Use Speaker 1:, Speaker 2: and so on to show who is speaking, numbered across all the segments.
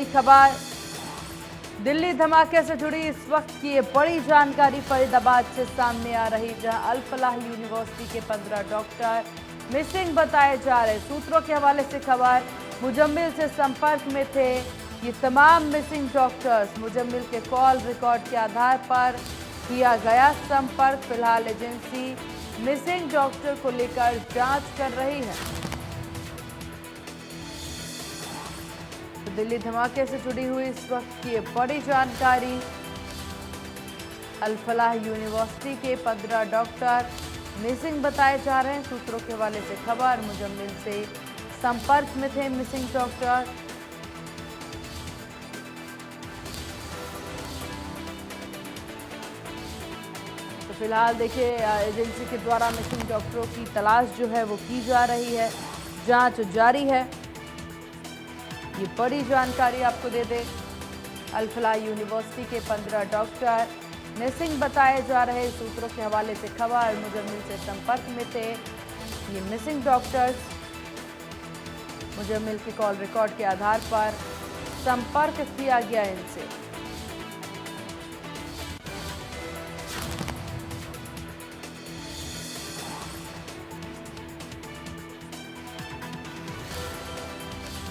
Speaker 1: खबर दिल्ली धमाके से जुड़ी इस वक्त की ये बड़ी जानकारी फरीदाबाद से सामने आ रही, जहां अल फलाह यूनिवर्सिटी के 15 डॉक्टर मिसिंग बताए जा रहे। सूत्रों के हवाले से खबर, मुजम्मिल से संपर्क में थे ये तमाम मिसिंग डॉक्टर्स। मुजम्मिल के कॉल रिकॉर्ड के आधार पर किया गया संपर्क। फिलहाल एजेंसी मिसिंग डॉक्टर को लेकर जांच कर रही है। दिल्ली धमाके से जुड़ी हुई इस वक्त की ये बड़ी जानकारी, अल फलाह यूनिवर्सिटी के 15 डॉक्टर मिसिंग बताए जा रहे हैं। सूत्रों के हवाले से खबर, मुजम्मिल से संपर्क में थे मिसिंग डॉक्टर। तो फिलहाल देखिए, एजेंसी के द्वारा मिसिंग डॉक्टरों की तलाश जो है वो की जा रही है, जांच जारी है। ये बड़ी जानकारी आपको दे दें, अल फलाह यूनिवर्सिटी के 15 डॉक्टर मिसिंग बताए जा रहे। सूत्रों के हवाले से खबर, मुजम्मिल से संपर्क में थे ये मिसिंग डॉक्टर्स। मुजम्मिल के कॉल रिकॉर्ड के आधार पर संपर्क किया गया इनसे।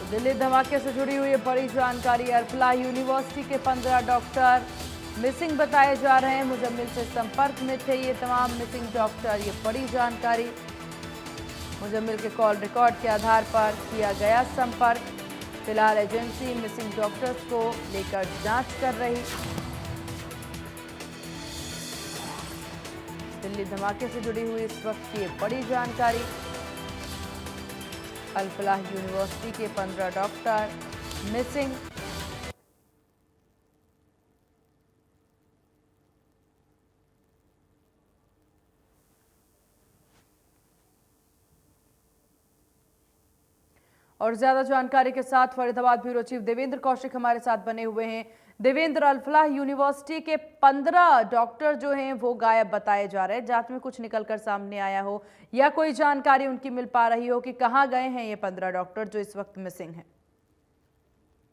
Speaker 1: दिल्ली धमाके से जुड़ी हुई बड़ी जानकारी, अल फलाह यूनिवर्सिटी के 15 डॉक्टर मिसिंग बताए जा रहे हैं। मुजम्मिल से संपर्क में थे ये तमाम मिसिंग डॉक्टर। ये बड़ी जानकारी, मुजम्मिल के कॉल रिकॉर्ड के आधार पर किया गया संपर्क। फिलहाल एजेंसी मिसिंग डॉक्टर्स को लेकर जांच कर रही। दिल्ली धमाके से जुड़ी हुई इस वक्त की बड़ी जानकारी, अल फलाह यूनिवर्सिटी के 15 डॉक्टर मिसिंग। और ज्यादा जानकारी के साथ फरीदाबाद ब्यूरो चीफ देवेंद्र कौशिक हमारे साथ बने हुए हैं। देवेंद्र, अल फलाह यूनिवर्सिटी के 15 डॉक्टर जो हैं वो गायब बताए जा रहे हैं। जांच में कुछ निकलकर सामने आया हो या कोई जानकारी उनकी मिल पा रही हो कि कहां गए हैं ये 15 डॉक्टर जो इस वक्त मिसिंग हैं?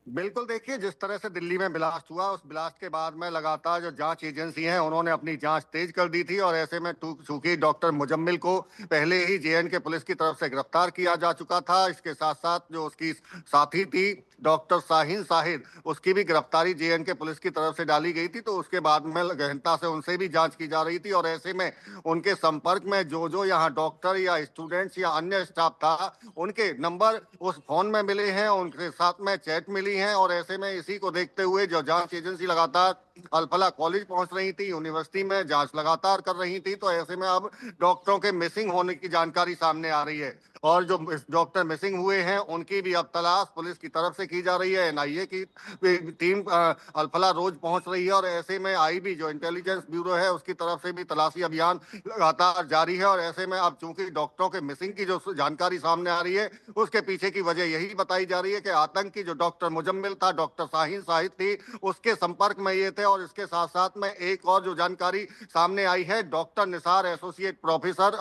Speaker 2: बिल्कुल, देखिए जिस तरह से दिल्ली में ब्लास्ट हुआ, उस ब्लास्ट के बाद में लगातार जो जांच एजेंसी हैं उन्होंने अपनी जांच तेज कर दी थी। और ऐसे में चूंकि डॉक्टर मुजम्मिल को पहले ही जेएनके पुलिस की तरफ से गिरफ्तार किया जा चुका था, इसके साथ साथ जो उसकी साथी थी डॉक्टर शाहीन शाहिद, उसकी भी गिरफ्तारी जेएनके पुलिस की तरफ से डाली गई थी। तो उसके बाद में गहनता से उनसे भी जांच की जा रही थी। और ऐसे में उनके संपर्क में जो जो यहाँ डॉक्टर या स्टूडेंट्स या अन्य स्टाफ था, उनके नंबर उस फोन में मिले हैं, उनके साथ में चैट मिली हैं। और ऐसे में इसी को देखते हुए जो जांच एजेंसी लगातार अल फलाह कॉलेज पहुंच रही थी, यूनिवर्सिटी में जांच लगातार कर रही थी। तो ऐसे में अब डॉक्टरों के मिसिंग होने की जानकारी सामने आ रही है। और जो डॉक्टर मिसिंग हुए हैं उनकी भी अब तलाश पुलिस की तरफ से की जा रही है। एनआईए की टीम अल फलाह रोज पहुंच रही है। और ऐसे में आईबी जो इंटेलिजेंस ब्यूरो है उसकी तरफ से भी तलाशी अभियान लगातार जारी है। और ऐसे में अब चूंकि डॉक्टरों के मिसिंग की जो जानकारी सामने आ रही है, उसके पीछे की वजह यही बताई जा रही है कि आतंकी जो डॉक्टर मुजम्मिल था, डॉक्टर शाहीन शाहिद थी, उसके संपर्क में ये थे। और इसके साथ साथ में एक और जो जानकारी सामने आई है, डॉक्टर निसार एसोसिएट प्रोफेसर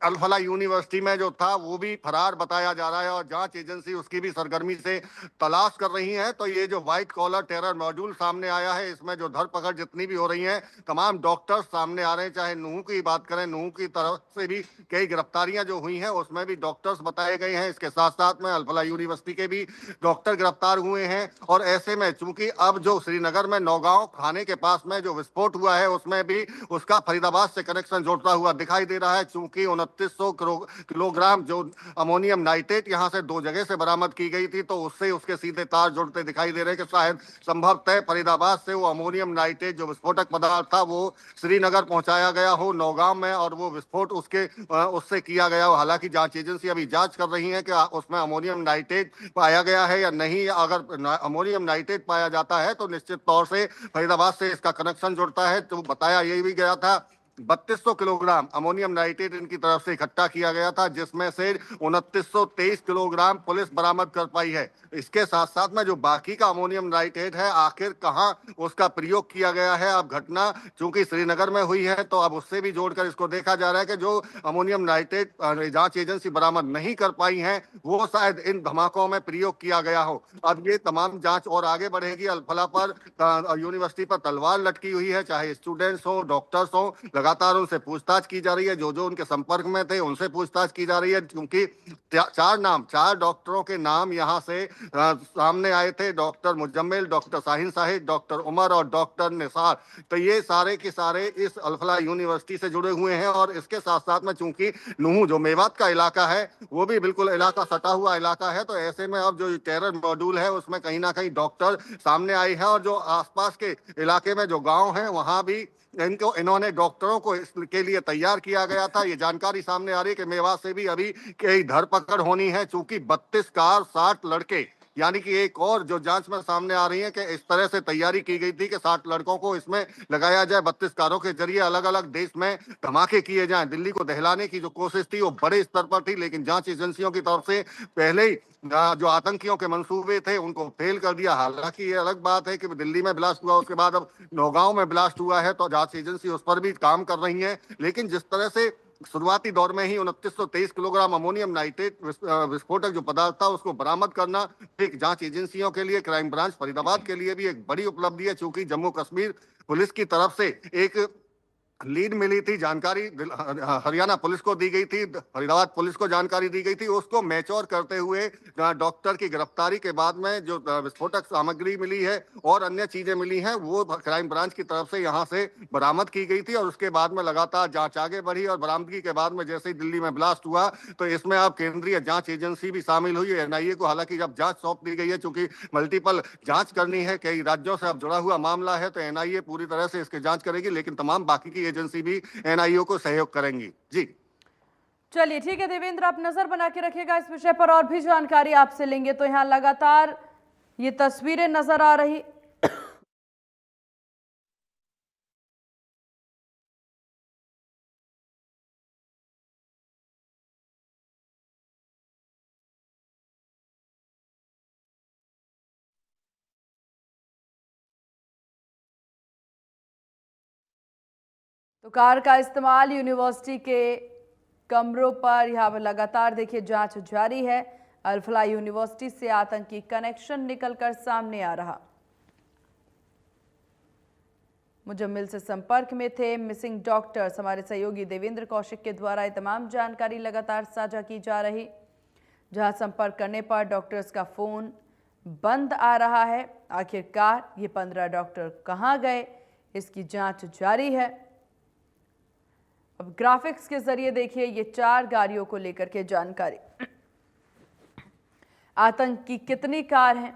Speaker 2: अल फलाह यूनिवर्सिटी में जो था वो भी फरार बताया जा रहा है। और जांच एजेंसी उसकी भी सरगर्मी से तलाश कर रही है। तो ये जो व्हाइट कॉलर टेरर मॉड्यूल सामने आया है, इसमें जो धरपकड़ जितनी भी हो रही है, तमाम डॉक्टर्स सामने आ रहे हैं। चाहे नूह की बात करें, नूह की तरफ से भी कई गिरफ्तारियां जो हुई हैं उसमें भी डॉक्टर्स बताए गए हैं। इसके साथ साथ में अल फलाह यूनिवर्सिटी के भी डॉक्टर गिरफ्तार हुए हैं। और ऐसे में चूंकि अब जो श्रीनगर में नौगांव थाने के पास में जो विस्फोट हुआ है, उसमें भी उसका फरीदाबाद से कनेक्शन जोड़ता हुआ दिखाई दे रहा है। चूंकि 2900 किलोग्राम जो अमोनियम नाइट्रेट यहां से दो जगह से बरामद की गई थी, तो उससे उसके सीधे तार जुड़ते दिखाई दे रहे हैं कि शायद संभवतः फरीदाबाद से वो अमोनियम नाइट्रेट जो विस्फोटक पदार्थ था वो श्रीनगर पहुंचाया गया हो नौगांव में, और वो विस्फोट उससे किया गया हो। हालांकि जांच एजेंसी अभी जांच कर रही है कि उसमें अमोनियम नाइट्रेट पाया गया है या नहीं। अगर अमोनियम नाइट्रेट पाया जाता है तो निश्चित तौर से फरीदाबाद से इसका कनेक्शन जुड़ता है। तो बताया यही भी गया था 3200 किलोग्राम अमोनियम नाइट्रेट इनकी तरफ से इकट्ठा किया गया था, जिसमें से 2923 किलोग्राम पुलिस बरामद कर पाई है। इसके साथ साथ में जो बाकी का अमोनियम नाइट्रेट है, आखिर कहां उसका प्रयोग किया गया है, अब घटना चूंकि श्रीनगर में हुई है तो अब उससे भी जोड़कर इसको देखा जा रहा है कि जो अमोनियम नाइट्रेट जांच एजेंसी बरामद नहीं कर पाई है वो शायद इन धमाकों में प्रयोग किया गया हो। अब ये तमाम जांच और आगे बढ़ेगी। अल्फला पर यूनिवर्सिटी पर तलवार लटकी हुई है, चाहे स्टूडेंट्स हो, डॉक्टर्स हो, लगातार उनसे पूछताछ की जा रही है। जो जो उनके संपर्क में थे उनसे पूछताछ की जा रही है, क्योंकि चार डॉक्टरों के नाम यहाँ से सामने आए थे। Doctor Muzammil, doctor Shaheen sahib, doctor Umar और डॉक्टर निसार। तो ये सारे के सारे इस अल्फला यूनिवर्सिटी से जुड़े हुए हैं। और इसके साथ साथ में चूंकि नूहू जो मेवात का इलाका है वो भी बिल्कुल इलाका सटा हुआ इलाका है, तो ऐसे में अब जो टेरर मॉड्यूल है उसमें कहीं ना कहीं डॉक्टर सामने आई है। और जो आसपास के इलाके में जो गांव हैं वहां भी इन्होंने डॉक्टरों को इसके लिए तैयार किया गया था। ये जानकारी सामने आ रही है कि मेवात से भी अभी कई धरपकड़ होनी है, चूंकि 32 कार 60 लड़के, यानी कि एक और जो जांच में सामने आ रही है कि इस तरह से तैयारी की गई थी कि 60 लड़कों को इसमें लगाया जाए। 32 कारों के जरिए अलग अलग देश में धमाके किए जाएं। दिल्ली को दहलाने की जो कोशिश थी वो बड़े स्तर पर थी, लेकिन जांच एजेंसियों की तरफ से पहले ही जो आतंकियों के मंसूबे थे उनको फेल कर दिया। हालांकि ये अलग बात है कि दिल्ली में ब्लास्ट हुआ, उसके बाद अब नौगांव में ब्लास्ट हुआ है, तो जांच एजेंसी उस पर भी काम कर रही है। लेकिन जिस तरह से शुरुआती दौर में ही 2923 किलोग्राम अमोनियम नाइट्रेट विस्फोटक जो पदार्थ था उसको बरामद करना एक जांच एजेंसियों के लिए, क्राइम ब्रांच फरीदाबाद के लिए भी एक बड़ी उपलब्धि है। चूंकि जम्मू कश्मीर पुलिस की तरफ से एक लीड मिली थी, जानकारी हरियाणा पुलिस को दी गई थी, फरीदाबाद पुलिस को जानकारी दी गई थी, उसको मैच्योर करते हुए डॉक्टर की गिरफ्तारी के बाद में जो विस्फोटक सामग्री मिली है और अन्य चीजें मिली हैं वो क्राइम ब्रांच की तरफ से यहां से बरामद की गई थी। और उसके बाद में लगातार जांच आगे बढ़ी और बरामदगी के बाद में जैसे ही दिल्ली में ब्लास्ट हुआ तो इसमें अब केंद्रीय जांच एजेंसी भी शामिल हुई है, एनआईए को। हालांकि जब जांच सौंप दी गई है, चूंकि मल्टीपल जांच करनी है, कई राज्यों से अब जुड़ा हुआ मामला है, तो एनआईए पूरी तरह से इसकी जांच करेगी, लेकिन तमाम बाकी की एजेंसी भी एनआईओ को सहयोग करेंगी। जी
Speaker 1: चलिए ठीक है देवेंद्र, आप नजर बना के रखिएगा इस विषय पर, और भी जानकारी आपसे लेंगे। तो यहाँ लगातार ये तस्वीरें नजर आ रही। तो कार का इस्तेमाल यूनिवर्सिटी के कमरों पर यहाँ पर लगातार देखिए जांच जारी है। अल्फला यूनिवर्सिटी से आतंकी कनेक्शन निकलकर सामने आ रहा। मुजम्मिल से संपर्क में थे मिसिंग डॉक्टर्स। हमारे सहयोगी देवेंद्र कौशिक के द्वारा ये तमाम जानकारी लगातार साझा की जा रही। जहां संपर्क करने पर डॉक्टर्स का फोन बंद आ रहा है। आखिरकार ये 15 डॉक्टर कहां गए, इसकी जांच जारी है। अब ग्राफिक्स के जरिए देखिए ये 4 गाड़ियों को लेकर के जानकारी। आतंक की कितनी कार हैं,